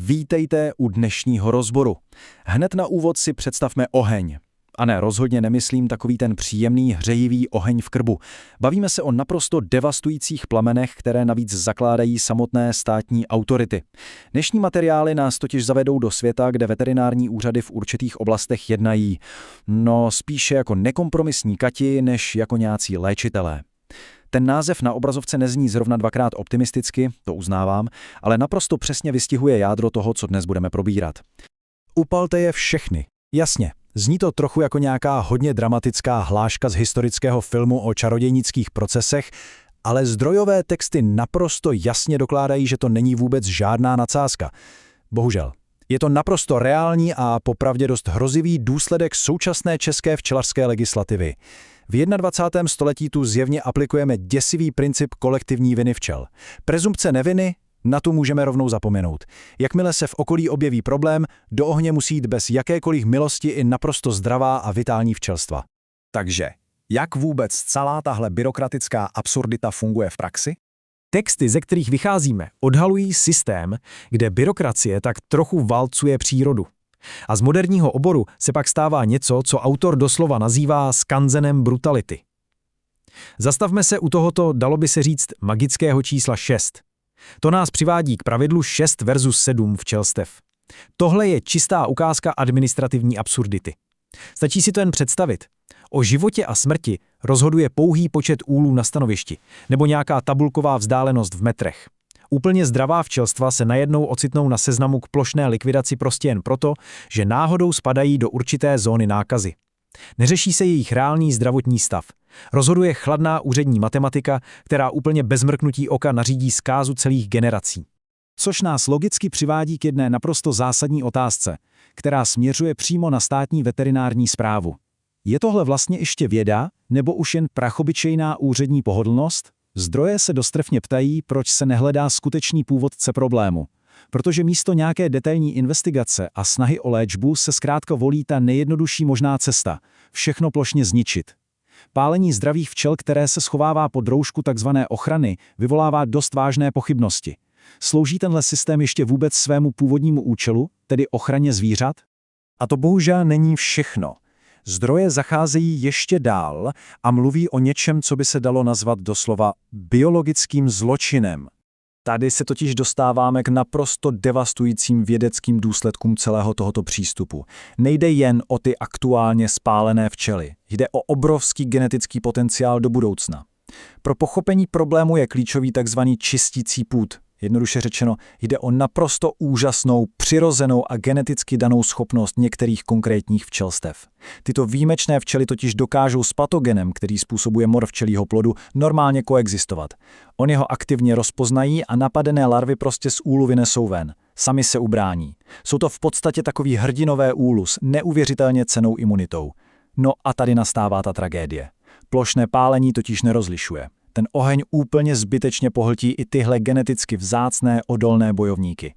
Vítejte u dnešního rozboru. Hned na úvod si představme oheň. A ne, rozhodně nemyslím takový ten příjemný, hřejivý oheň v krbu. Bavíme se o naprosto devastujících plamenech, které navíc zakládají samotné státní autority. Dnešní materiály nás totiž zavedou do světa, kde veterinární úřady v určitých oblastech jednají. No, spíše jako nekompromisní kati, než jako nějací léčitelé. Ten název na obrazovce nezní zrovna dvakrát optimisticky, to uznávám, ale naprosto přesně vystihuje jádro toho, co dnes budeme probírat. Upalte je všechny. Jasně, zní to trochu jako nějaká hodně dramatická hláška z historického filmu o čarodějnických procesech, ale zdrojové texty naprosto jasně dokládají, že to není vůbec žádná nadsázka. Bohužel. Je to naprosto reální a popravdě dost hrozivý důsledek současné české včelařské legislativy. V 21. století tu zjevně aplikujeme děsivý princip kolektivní viny včel. Prezumpce neviny, na tu můžeme rovnou zapomenout. Jakmile se v okolí objeví problém, do ohně musí jít bez jakékoliv milosti i naprosto zdravá a vitální včelstva. Takže, jak vůbec celá tahle byrokratická absurdita funguje v praxi? Texty, ze kterých vycházíme, odhalují systém, kde byrokracie tak trochu válcuje přírodu. A z moderního oboru se pak stává něco, co autor doslova nazývá skanzenem brutality. Zastavme se u tohoto, dalo by se říct, magického čísla 6. To nás přivádí k pravidlu 6 versus 7 včelstev. Tohle je čistá ukázka administrativní absurdity. Stačí si to jen představit. O životě a smrti rozhoduje pouhý počet úlů na stanovišti nebo nějaká tabulková vzdálenost v metrech. Úplně zdravá včelstva se najednou ocitnou na seznamu k plošné likvidaci prostě jen proto, že náhodou spadají do určité zóny nákazy. Neřeší se jejich reálný zdravotní stav. Rozhoduje chladná úřední matematika, která úplně bez mrknutí oka nařídí zkázu celých generací. Což nás logicky přivádí k jedné naprosto zásadní otázce, která směřuje přímo na státní veterinární správu. Je tohle vlastně ještě věda, nebo už jen prachobyčejná úřední pohodlnost? Zdroje se dost trefně ptají, proč se nehledá skutečný původce problému. Protože místo nějaké detailní investigace a snahy o léčbu se zkrátka volí ta nejjednodušší možná cesta – všechno plošně zničit. Pálení zdravých včel, které se schovává pod roušku tzv. Ochrany, vyvolává dost vážné pochybnosti. Slouží tenhle systém ještě vůbec svému původnímu účelu, tedy ochraně zvířat? A to bohužel není všechno. Zdroje zacházejí ještě dál a mluví o něčem, co by se dalo nazvat doslova biologickým zločinem. Tady se totiž dostáváme k naprosto devastujícím vědeckým důsledkům celého tohoto přístupu. Nejde jen o ty aktuálně spálené včely, jde o obrovský genetický potenciál do budoucna. Pro pochopení problému je klíčový tzv. Čistící pud. Jednoduše řečeno, jde o naprosto úžasnou, přirozenou a geneticky danou schopnost některých konkrétních včelstev. Tyto výjimečné včely totiž dokážou s patogenem, který způsobuje mor včelího plodu, normálně koexistovat. Oni ho aktivně rozpoznají a napadené larvy prostě z úlu vynesou ven. Sami se ubrání. Jsou to v podstatě takový hrdinové úlu s neuvěřitelně cennou imunitou. No a tady nastává ta tragédie. Plošné pálení totiž nerozlišuje. Ten oheň úplně zbytečně pohltí i tyhle geneticky vzácné odolné bojovníky.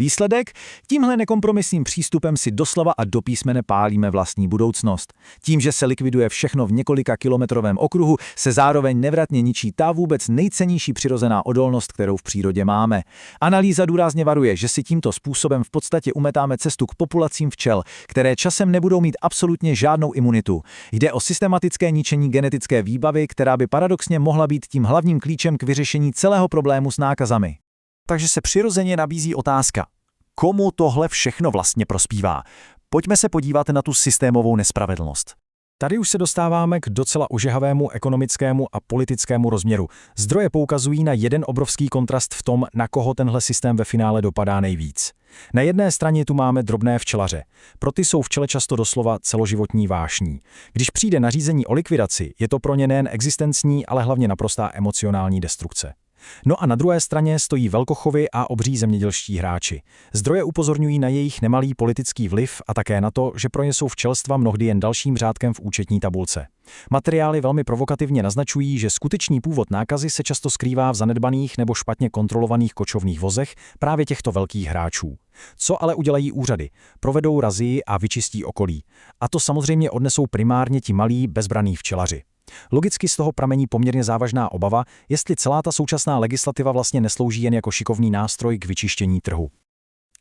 Výsledek? Tímhle nekompromisním přístupem si doslova a do písmene pálíme vlastní budoucnost. Tím, že se likviduje všechno v několika kilometrovém okruhu, se zároveň nevratně ničí ta vůbec nejcennější přirozená odolnost, kterou v přírodě máme. Analýza důrazně varuje, že si tímto způsobem v podstatě umetáme cestu k populacím včel, které časem nebudou mít absolutně žádnou imunitu. Jde o systematické ničení genetické výbavy, která by paradoxně mohla být tím hlavním klíčem k vyřešení celého problému s nákazami. Takže se přirozeně nabízí otázka, komu tohle všechno vlastně prospívá? Pojďme se podívat na tu systémovou nespravedlnost. Tady už se dostáváme k docela ožehavému ekonomickému a politickému rozměru. Zdroje poukazují na jeden obrovský kontrast v tom, na koho tenhle systém ve finále dopadá nejvíc. Na jedné straně tu máme drobné včelaře. Pro ty jsou včele často doslova celoživotní vášní. Když přijde nařízení o likvidaci, je to pro ně nejen existenční, ale hlavně naprostá emocionální destrukce. No a na druhé straně stojí velkochovy a obří zemědělští hráči. Zdroje upozorňují na jejich nemalý politický vliv a také na to, že pro ně jsou včelstva mnohdy jen dalším řádkem v účetní tabulce. Materiály velmi provokativně naznačují, že skutečný původ nákazy se často skrývá v zanedbaných nebo špatně kontrolovaných kočovných vozech právě těchto velkých hráčů. Co ale udělají úřady? Provedou razii a vyčistí okolí. A to samozřejmě odnesou primárně ti malí bezbraní včelaři. Logicky z toho pramení poměrně závažná obava, jestli celá ta současná legislativa vlastně neslouží jen jako šikovný nástroj k vyčištění trhu.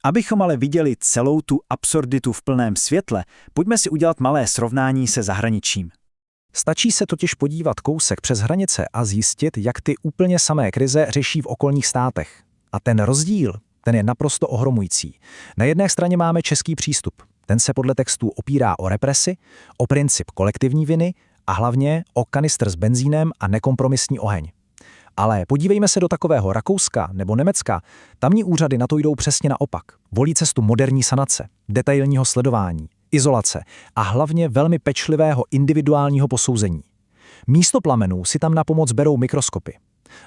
Abychom ale viděli celou tu absurditu v plném světle, pojďme si udělat malé srovnání se zahraničím. Stačí se totiž podívat kousek přes hranice a zjistit, jak ty úplně samé krize řeší v okolních státech. A ten rozdíl, ten je naprosto ohromující. Na jedné straně máme český přístup. Ten se podle textů opírá o represi, o princip kolektivní viny a hlavně o kanistr s benzínem a nekompromisní oheň. Ale podívejme se do takového Rakouska nebo Německa, tamní úřady na to jdou přesně naopak. Volí cestu moderní sanace, detailního sledování, izolace a hlavně velmi pečlivého individuálního posouzení. Místo plamenů si tam na pomoc berou mikroskopy.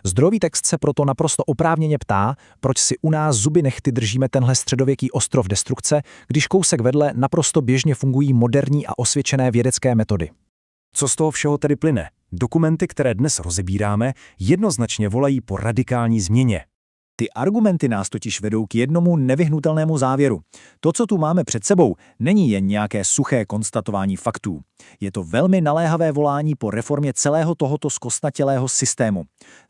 Zdrojový text se proto naprosto oprávněně ptá, proč si u nás zuby nehty držíme tenhle středověký ostrov destrukce, když kousek vedle naprosto běžně fungují moderní a osvědčené vědecké metody. Co z toho všeho tedy plyne? Dokumenty, které dnes rozebíráme, jednoznačně volají po radikální změně. Ty argumenty nás totiž vedou k jednomu nevyhnutelnému závěru. To, co tu máme před sebou, není jen nějaké suché konstatování faktů. Je to velmi naléhavé volání po reformě celého tohoto zkostnatělého systému.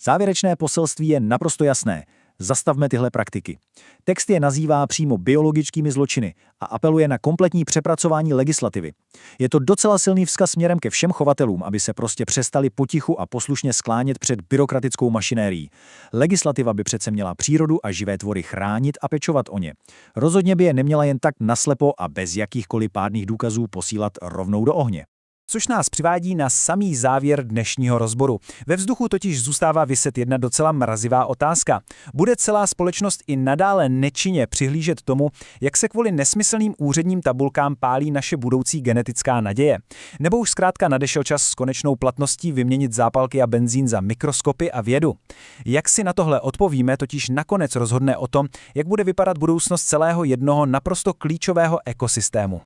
Závěrečné poselství je naprosto jasné. Zastavme tyhle praktiky. Text je nazývá přímo biologickými zločiny a apeluje na kompletní přepracování legislativy. Je to docela silný vzkaz směrem ke všem chovatelům, aby se prostě přestali potichu a poslušně sklánět před byrokratickou mašinérií. Legislativa by přece měla přírodu a živé tvory chránit a pečovat o ně. Rozhodně by je neměla jen tak naslepo a bez jakýchkoliv pádných důkazů posílat rovnou do ohně. Což nás přivádí na samý závěr dnešního rozboru. Ve vzduchu totiž zůstává viset jedna docela mrazivá otázka. Bude celá společnost i nadále nečinně přihlížet tomu, jak se kvůli nesmyslným úředním tabulkám pálí naše budoucí genetická naděje? Nebo už zkrátka nadešel čas s konečnou platností vyměnit zápalky a benzín za mikroskopy a vědu? Jak si na tohle odpovíme, totiž nakonec rozhodne o tom, jak bude vypadat budoucnost celého jednoho naprosto klíčového ekosystému.